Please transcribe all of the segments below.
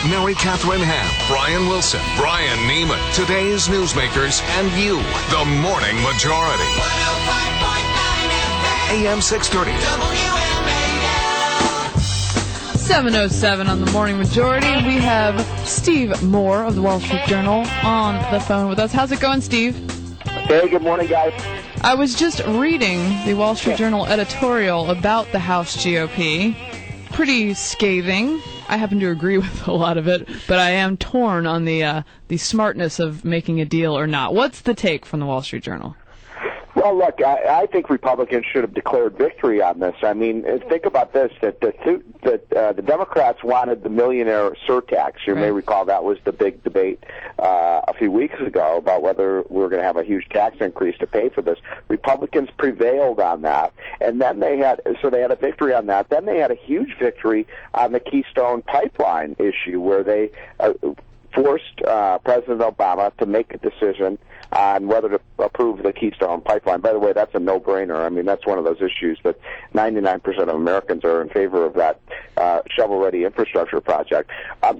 Mary Catherine Ham, Brian Wilson, Brian Neiman, today's newsmakers, and you, the Morning Majority. 105.9 FM. AM 630. WMAL. 7:07 on the Morning Majority. We have Steve Moore of the Wall Street Journal on the phone with us. How's it going, Steve? Hey, good morning, guys. I was just reading the Wall Street Journal editorial about the House GOP. Pretty scathing. I happen to agree with a lot of it, but I am torn on the smartness of making a deal or not. What's the take from the Wall Street Journal? Well, look, I think Republicans should have declared victory on this. I mean, think about this, that the Democrats wanted the millionaire surtax. You may recall that was the big debate a few weeks ago about whether we were going to have a huge tax increase to pay for this. Republicans prevailed on that, and then they had a victory on that. Then they had a huge victory on the Keystone Pipeline issue, where they forced President Obama to make a decision on whether to approve the Keystone Pipeline. By the way, that's a no-brainer. I mean, that's one of those issues that 99% of Americans are in favor of, that shovel-ready infrastructure project.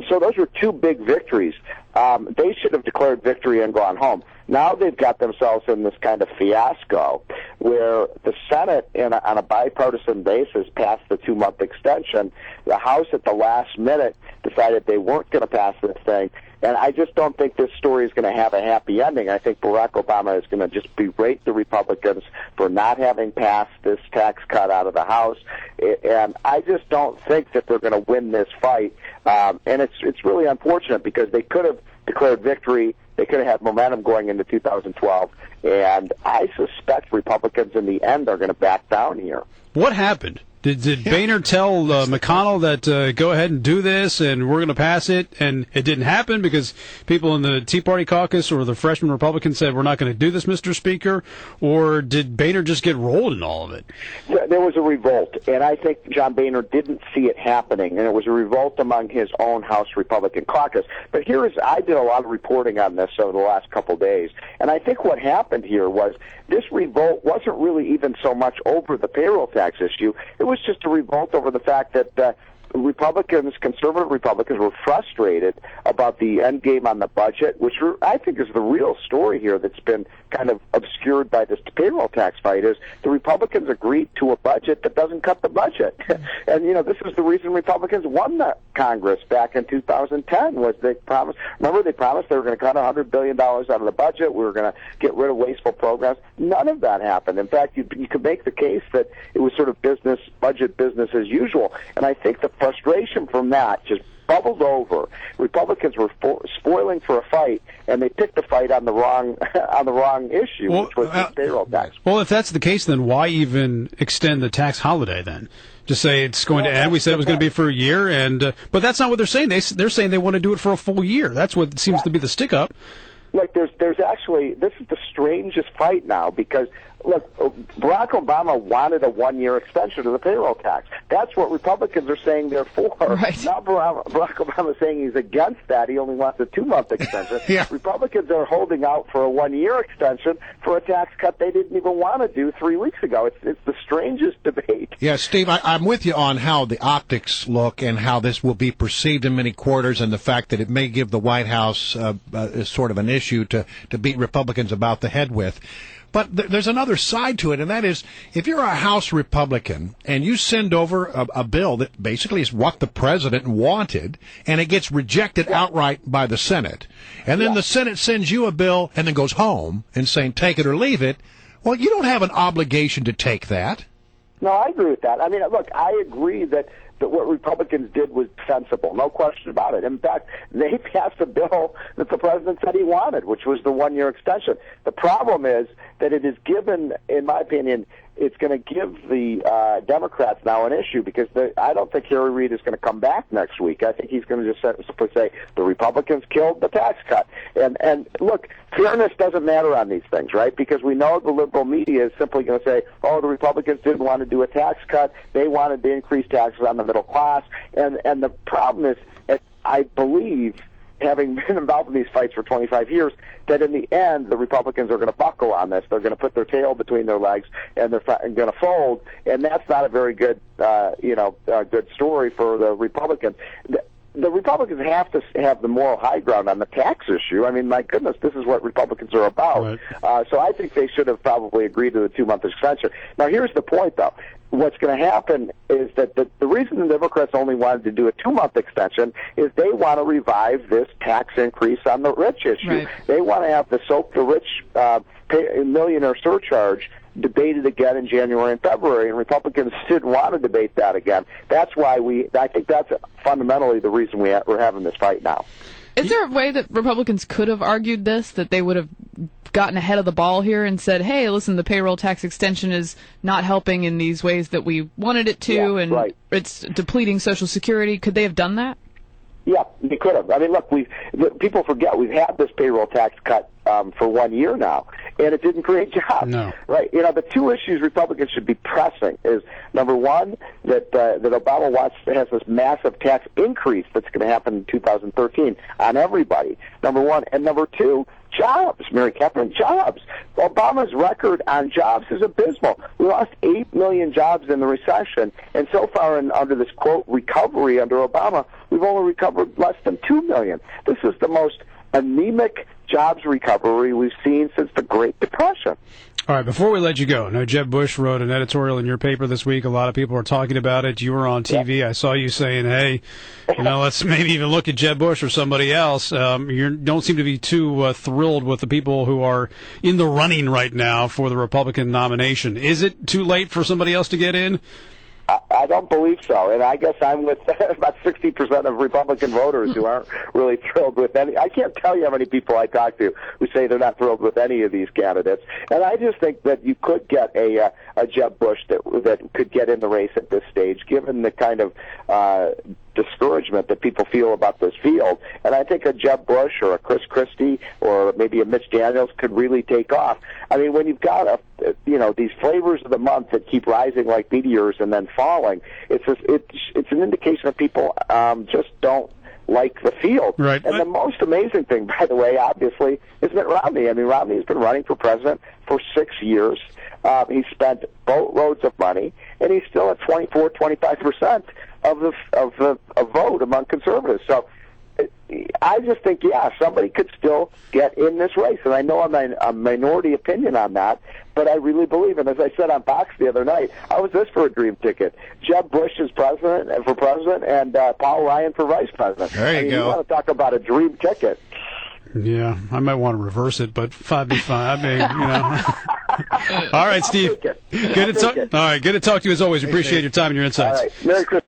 So those were two big victories. They should have declared victory and gone home. Now they've got themselves in this kind of fiasco where the Senate, on a bipartisan basis, passed the 2-month extension. The House, at the last minute, decided they weren't going to pass this thing. And I just don't think this story is going to have a happy ending. I think Barack Obama is going to just berate the Republicans for not having passed this tax cut out of the House. And I just don't think that they're going to win this fight. And it's really unfortunate, because they could have declared victory. They could have had momentum going into 2012. And I suspect Republicans in the end are going to back down here. What happened? Did Boehner tell McConnell that go ahead and do this and we're going to pass it, and it didn't happen because people in the Tea Party caucus or the freshman Republicans said we're not going to do this, Mr. Speaker? Or did Boehner just get rolled in all of it? There was a revolt, and I think John Boehner didn't see it happening, and it was a revolt among his own House Republican caucus. But I did a lot of reporting on this over the last couple of days, and I think what happened here was this revolt wasn't really even so much over the payroll tax issue. It was just a revolt over the fact that conservative Republicans were frustrated about the end game on the budget, which I think is the real story here that's been kind of obscured by this payroll tax fight, is the Republicans agreed to a budget that doesn't cut the budget. And, this is the reason Republicans won the Congress back in 2010, was they promised they were going to cut $100 billion out of the budget. We were going to get rid of wasteful programs. None of that happened. In fact, you could make the case that it was sort of budget business as usual. And I think the frustration from that just bubbled over. Republicans were spoiling for a fight, and they picked the fight on the wrong issue, which was the payroll tax. Well, if that's the case, then why even extend the tax holiday then? Just say it's going to end. We said it was going to be for a year, but that's not what they're saying. They're saying they want to do it for a full year. That's what seems to be the stick-up. Look, there's actually, this is the strangest fight now, because look, Barack Obama wanted a 1-year extension of the payroll tax. That's what Republicans are saying they're for. Right. Now Barack Obama is saying he's against that. He only wants a 2-month extension. Yeah. Republicans are holding out for a 1-year extension for a tax cut they didn't even want to do 3 weeks ago. It's the strangest debate. Yeah, Steve, I'm with you on how the optics look and how this will be perceived in many quarters, and the fact that it may give the White House sort of an issue to beat Republicans about the head with. But there's another side to it, and that is, if you're a House Republican and you send over a bill that basically is what the president wanted, and it gets rejected outright by the Senate, and then the Senate sends you a bill and then goes home and saying take it or leave it, well, you don't have an obligation to take that. No, I agree with that. I mean, look, I agree that what Republicans did was sensible, no question about it. In fact, they passed a bill that the president said he wanted, which was the 1-year extension. The problem is that it is given, in my opinion, it's going to give the Democrats now an issue, because I don't think Harry Reid is going to come back next week. I think he's going to just simply say the Republicans killed the tax cut. And look, fairness doesn't matter on these things, right? Because we know the liberal media is simply going to say, oh, the Republicans didn't want to do a tax cut. They wanted to increase taxes on the middle class. And the problem is, I believe, having been involved in these fights for 25 years, that in the end, the Republicans are going to buckle on this. They're going to put their tail between their legs, and they're going to fold. And that's not a very good, good story for the Republicans. The Republicans have to have the moral high ground on the tax issue. I mean, my goodness, this is what Republicans are about. Right. So I think they should have probably agreed to the 2-month extension. Now, here's the point, though. What's going to happen is that the reason the Democrats only wanted to do a 2-month extension is they want to revive this tax increase on the rich issue. Right. They want to have the soak the rich millionaire surcharge debated again in January and February, and Republicans didn't want to debate that again. That's why I think that's fundamentally the reason we're having this fight now. Is there a way that Republicans could have argued this, that they would have gotten ahead of the ball here and said, hey, listen, the payroll tax extension is not helping in these ways that we wanted it to, and right. It's depleting Social Security? Could they have done that? Yeah, they could have. I mean, look, people forget we've had this payroll tax cut for 1 year now, and it didn't create jobs. No. Right? You know, the two issues Republicans should be pressing is, number one, that Obama has this massive tax increase that's going to happen in 2013 on everybody, number one. And number two, jobs, Mary Catherine, jobs. Obama's record on jobs is abysmal. We lost 8 million jobs in the recession, and so far under this, quote, recovery under Obama, we've only recovered less than 2 million. This is the most anemic jobs recovery we've seen since the Great Depression. All right, before we let you go, now Jeb Bush wrote an editorial in your paper this week. A lot of people are talking about it. You were on TV. I saw you saying, hey, let's maybe even look at Jeb Bush or somebody else. You don't seem to be too thrilled with the people who are in the running right now for the Republican nomination. Is it too late for somebody else to get in? I don't believe so, and I guess I'm with about 60% of Republican voters who aren't really thrilled with any. I can't tell you how many people I talk to who say they're not thrilled with any of these candidates, and I just think that you could get a Jeb Bush that could get in the race at this stage, given the kind of discouragement that people feel about this field. And I think a Jeb Bush or a Chris Christie or maybe a Mitch Daniels could really take off. I mean, when you've got these flavors of the month that keep rising like meteors and then falling, it's an indication that people just don't like the field. Right. And the most amazing thing, by the way, obviously, is Mitt Romney. I mean, Romney's been running for president for 6 years. He spent boatloads of money, and he's still at 24-25% of the vote among conservatives. So I just think, somebody could still get in this race. And I know I'm a minority opinion on that, but I really believe, and as I said on Fox the other night, I was this for a dream ticket. Jeb Bush is for president, and Paul Ryan for vice president. There you go. You want to talk about a dream ticket. Yeah, I might want to reverse it, but 5v5. I mean, All right, Steve. Good to talk. All right, good to talk to you as always. Appreciate your time and your insights. All right. Merry Christmas.